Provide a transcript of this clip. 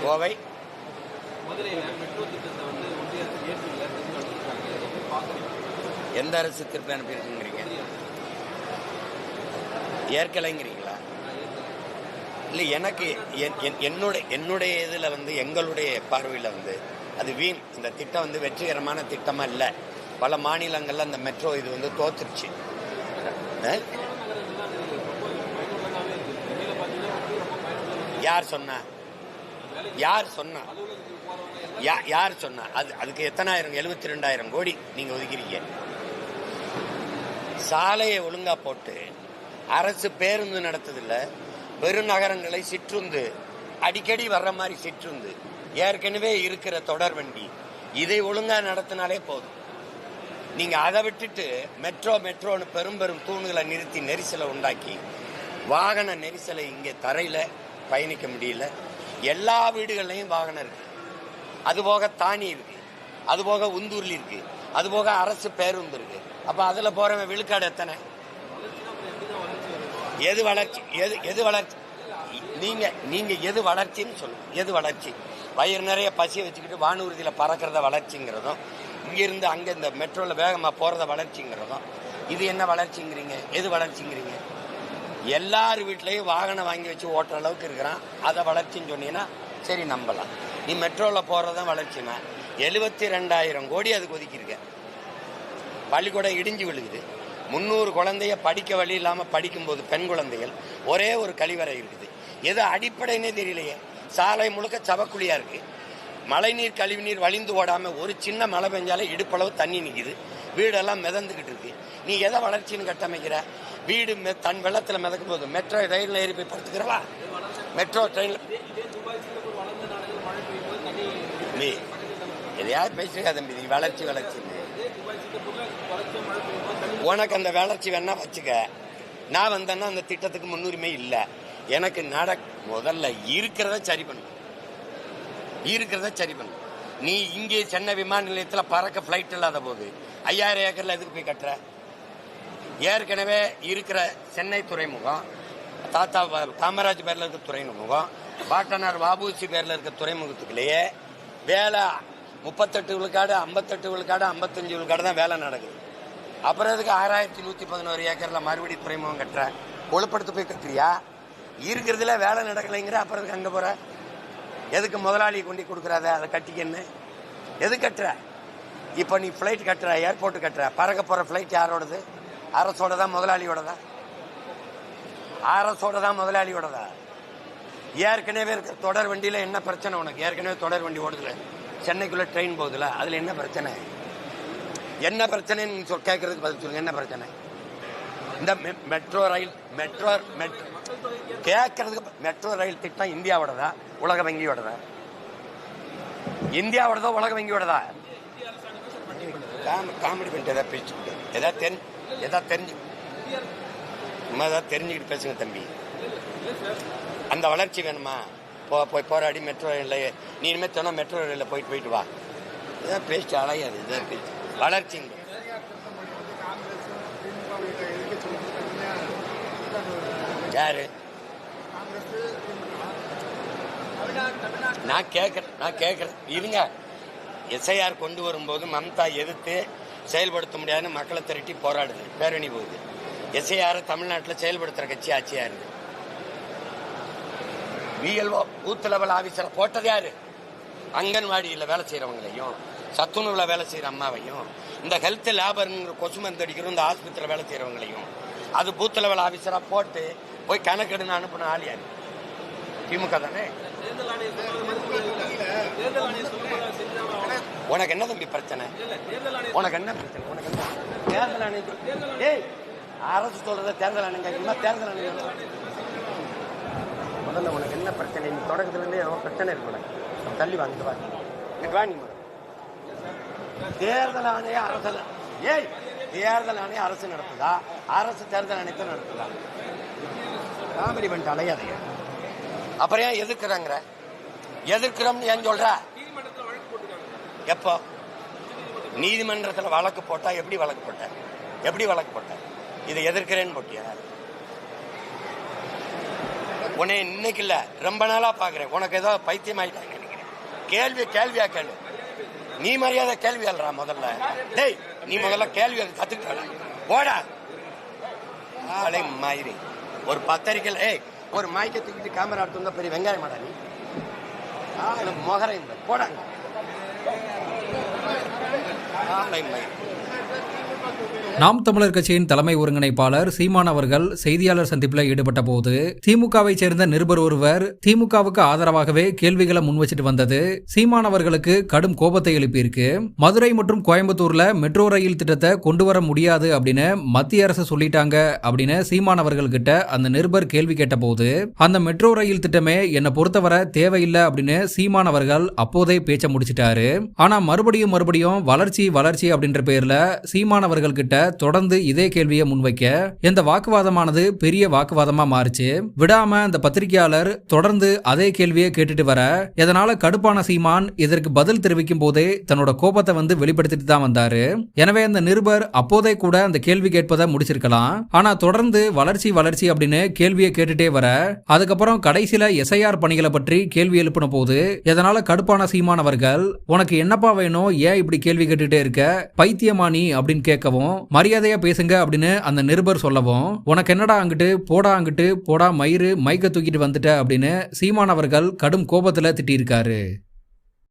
கோவை எந்த அரசு திருப்பி அனுப்பியிருக்குங்கிறீங்க? ஏற்கலைங்கிறீங்களா? இல்லை, எனக்கு என்னுடைய இதில் எங்களுடைய பார்வையில் அது வீண். இந்த திட்டம் வெற்றிகரமான திட்டமாக இல்லை. பல மாநிலங்களில் அந்த மெட்ரோ இது தோத்துருச்சு. யார் சொன்னா? அதுக்கு எத்தனாயிரம்? 72,000 கோடி நீங்க ஒதுக்கிறீங்க. சாலையை ஒழுங்கா போட்டு அரசு பேருந்து நடத்துதில்ல, பெருநகரங்களை சிற்றுந்து, அடிக்கடி வர்ற மாதிரி சிற்றுந்து, ஏற்கனவே இருக்கிற தொடர் வண்டி, இதை ஒழுங்கா நடத்தினாலே போதும். நீங்க அதை விட்டுட்டு மெட்ரோன்னு பெரும் பெரும் தூண்களை நிறுத்தி நெரிசலை உண்டாக்கி வாகன நெரிசலை இங்கே தரையில பயணிக்க முடியல. எல்லா வீடுகள்லையும் வாகனம் இருக்கு, அதுபோக தானி இருக்கு, அதுபோக உந்தூர்ல இருக்கு, அதுபோக அரசு பேருந்து இருக்கு. அப்ப அதுல போறவன் விழுக்காடு எத்தனை? எது வளர்ச்சி? எது வளர்ச்சி? நீங்க எது வளர்ச்சின்னு சொல்லுங்க. எது வளர்ச்சி? வயிறு நிறைய பசியை வச்சுக்கிட்டு வானூர்தியில பறக்கிறத வளர்ச்சிங்கிறதும், இங்கிருந்து அங்க இந்த மெட்ரோல வேகமா போறத வளர்ச்சிங்கிறதும், இது என்ன வளர்ச்சிங்கிறீங்க? எது வளர்ச்சிங்கிறீங்க? எல்லார் வீட்லயும் வாகனம் வாங்கி வச்சு ஓட்டுற அளவுக்கு இருக்கிறான், அதை வளர்ச்சின்னு சொன்னீங்கன்னா சரி, நம்பலாம். நீ மெட்ரோல போறதான் வளர்ச்சினா 72,000 கோடி அதுக்கு ஒதுக்கியிருக்க. பள்ளிக்கூடம் இடிஞ்சு விழுகுது. 300 குழந்தைய படிக்க வழி இல்லாம படிக்கும்போது பெண் குழந்தைகள், ஒரே ஒரு கழிவறை இருக்குது. எது அடிப்படைன்னே தெரியலையே. சாலை முழுக்க சவக்குழியா இருக்கு. மழைநீர் கழிவுநீர் வழிந்து ஓடாம ஒரு சின்ன மழை பெஞ்சாலே இடுப்பளவு தண்ணி நிக்குது. வீடெல்லாம் மிதந்துகிட்டு இருக்கு. நீ எதை வளர்ச்சின்னு கட்டமைக்கிற? வீடு தன் வெள்ளத்துல மிதக்கும் போது மெட்ரோ ரயில்ல ஏறி போய் படுத்துக்கிறவா? மெட்ரோ ட்ரெயின்ல நீ எதையாவது பேசுறா தம்பி. நீ வளர்ச்சி உனக்கு அந்த வளர்ச்சி வேணா வச்சுக்க. நான் வந்தேன்னா அந்த திட்டத்துக்கு முன்னுரிமை இல்லை. எனக்கு முதல்ல இருக்கிறத சரி பண்ணு. நீ இங்கே சென்னை விமான நிலையத்தில் பறக்க பிளைட் இல்லாத போது 5000 ஏக்கர்ல எதுக்கு போய் கட்டுற? ஏற்கனவே இருக்கிற சென்னை துறைமுகம், தாத்தா காமராஜ் பேர்ல இருக்க துறைமுகம், பாட்டனார் வாபூசி பேர்ல இருக்க துறைமுகத்துக்குள்ளேயே வேலை 38 விழுக்காடு, 58 விழுக்காடு, 55 விழுக்காடு தான் வேலை நடக்குது. அப்புறம் எதுக்கு 6111 ஏக்கர்ல மறுபடியும் துறைமுகம் கட்டுற? கொழுப்படுத்து போய் கட்டுறியா? இருக்கிறதுல வேலை நடக்கலைங்கிற, அப்புறம் எதுக்கு அங்க போற? எதுக்கு முதலாளி கொண்டு கொடுக்குறாத? அதை கட்டிக்கன்னு எது கட்டுற? இப்ப நீ பிளைட் கட்டுற, ஏர்போர்ட் கட்டுற, பறக்க போற பிளைட் யாரோடது? அரசோடதா முதலாளியோடதா? அரசோடதான் முதலாளியோடதா? ஏற்கனவே இருக்க தொடர் வண்டியில என்ன பிரச்சனை உனக்கு? ஏற்கனவே தொடர் வண்டி ஓடுதுல, சென்னைக்குள்ள ட்ரெயின் போகுதுல, அதுல என்ன பிரச்சனை? என்ன பிரச்சனைன்னு கேட்கறதுக்கு பதில் சொல்லுங்க. என்ன பிரச்சனை? இந்த மெட்ரோ ரயில் கேட்கறதுக்கு மெட்ரோ ரயில் திட்டம் இந்தியாவோடதா உலக வங்கியோடதா? இந்தியாவோடதா உலக வங்கியோடதா? காமெடி பண்ணிட்டு ஏதாவது பேசிக்கிட்டு ஏதாவது தெரிஞ்சுக்கிட்டு பேசுங்க தம்பி. அந்த வளர்ச்சி வேணுமா? போய் போராடி மெட்ரோ ரயில்ல நீ இனிமேல் சொன்னா மெட்ரோ ரயில்ல போயிட்டு வா. இதான் பேச்சு அலையாது. இதான் பேச்சு வளர்ச்சிங்க. யாரு? நான் கேட்கறேன் இருங்க. எஸ்ஐஆர் கொண்டு வரும்போது மம்தா எதிர்த்து செயல்படுத்த முடியாதுன்னு மக்களை திரட்டி போராடுது, பேரணி போகுது. எஸ்ஐஆர் தமிழ்நாட்டில் செயல்படுத்துற கட்சி ஆட்சியா இருக்கு. விஎல்ஓ பூத் லெவல் ஆபீசரை போட்டது யாரு? அங்கன்வாடியில் வேலை செய்யறவங்களையும், சத்துணவுல வேலை செய்யற அம்மாவையும், இந்த ஹெல்த் லேபர் கொசு மருந்து அடிக்கிறோம் இந்த ஆஸ்பத்திரியில் வேலை செய்யறவங்களையும் அது பூத் லெவல் ஆபீசரா போட்டு போய் கணக்கெடுன்னு அனுப்பின ஆள் யாரு? திமுக தானே. உனக்கு என்ன தம்பி பிரச்சனை? உனக்கு என்ன தேர்தல் ஆணையம்? அரசு சொல்றத தேர்தல் ஆணையம் தேர்தல் ஆணையம் முதல்ல உனக்கு என்ன பிரச்சனை? நீ தொடக்கத்துல இருந்தே ஏதோ பிரச்சனை இருக்கு. தள்ளி வாங்கிட்டு வா. நீ தேர்தல் ஆணைய அரசு தேர்தல் ஆணையம் அரசு நடத்துதா? அரசு தேர்தல் ஆணையத்தை நடத்துதா? காமெடி பண்ணிட்டு அலையாதைய. அப்புறம் ஏன் எதிர்க்கிறாங்க? எதிர்க்கிறோம்னு ஏன் சொல்ற? எப்போ நீதிமன்றத்தில் வழக்கு போட்டா? எப்படி வழக்கு போட்ட? இதை எதிர்க்கிறேன்னு போட்டியா? உன்னை இன்னைக்கு இல்ல ரொம்ப நாளா பாக்குறேன். உனக்கு ஏதோ பைத்தியம் ஆயிட்டாங்க நினைக்கிறேன். கேள்வியா கேளு. நீ மரியாதை கேள்வி அல்றா முதல்ல. டேய் நீ முதல்ல கேள்வி கத்துக்கிட்ட போடா. ஆளை மயிரி ஒரு பத்திரிக்கை ஒரு மைக்கை தூக்கிட்டு கேமரா எடுத்து பெரிய வெங்காயம் மாடா நீ மொகரை போடாங்க. ஆளை மயிரி. நாம் தமிழர் கட்சியின் தலைமை ஒருங்கிணைப்பாளர் சீமான் அவர்கள் செய்தியாளர் சந்திப்பில் ஈடுபட்ட போது திமுகவை சேர்ந்த நிருபர் ஒருவர் திமுகவுக்கு ஆதரவாகவே கேள்விகளை முன்வச்சிட்டு வந்தது சீமான் அவர்களுக்கு கடும் கோபத்தை எழுப்பியிருக்கு. மதுரை மற்றும் கோயம்புத்தூர்ல மெட்ரோ ரயில் திட்டத்தை கொண்டு வர முடியாது அப்படின்னு மத்திய அரசு சொல்லிட்டாங்க அப்படின்னு சீமான் அவர்கள் கிட்ட அந்த நிருபர் கேள்வி கேட்ட போது அந்த மெட்ரோ ரயில் திட்டமே என்னை பொறுத்தவரை தேவையில்லை அப்படின்னு சீமான் அவர்கள் அப்போதே பேச்ச முடிச்சிட்டாரு. ஆனா மறுபடியும் வளர்ச்சி அப்படின்ற பேர்ல சீமான் அவர்கள் கிட்ட தொடர்ந்து இதே கேள்வியை முன்வைக்க இந்த வாக்குவாதமானது பெரிய வாக்குவாதமா மாறுச்சு. விடாம அந்த பத்திரிகையாளர் தொடர்ந்து அதே கேள்வியை கேட்டுட்டு வர இதனால கடுப்பான சீமான் இதற்கு பதில் தெரிவிக்கும் போதே தன்னோட கோபத்தை வெளிப்படுத்திட்டு தான் வந்தாரு. எனவே அந்த நிருபர் அப்போதே கூட அந்த கேள்வி கேட்பதை முடிச்சிருக்கலாம். ஆனா தொடர்ந்து வளர்ச்சி அப்படின்னு கேள்வியை கேட்டுட்டே வர அதுக்கப்புறம் கடைசியில எஸ்ஐஆர் பணிகளை பற்றி கேள்வி எழுப்பின போது இதனால கடுப்பான சீமான் அவர்கள் உனக்கு என்னப்பா வேணும், ஏன் இப்படி கேள்வி கேட்டுட்டே இருக்க, பைத்தியமானி அப்படின்னு கேட்கவும் மரியாதையா பேசுங்க அப்படின்னு அந்த நிருபர் சொல்லவும் உனக்கு என்னடா அங்கிட்டு போடா மயிறு மைக்க தூக்கிட்டு வந்துட்ட அப்படின்னு சீமான் அவர்கள் கடும் கோபத்துல திட்டியிருக்காரு.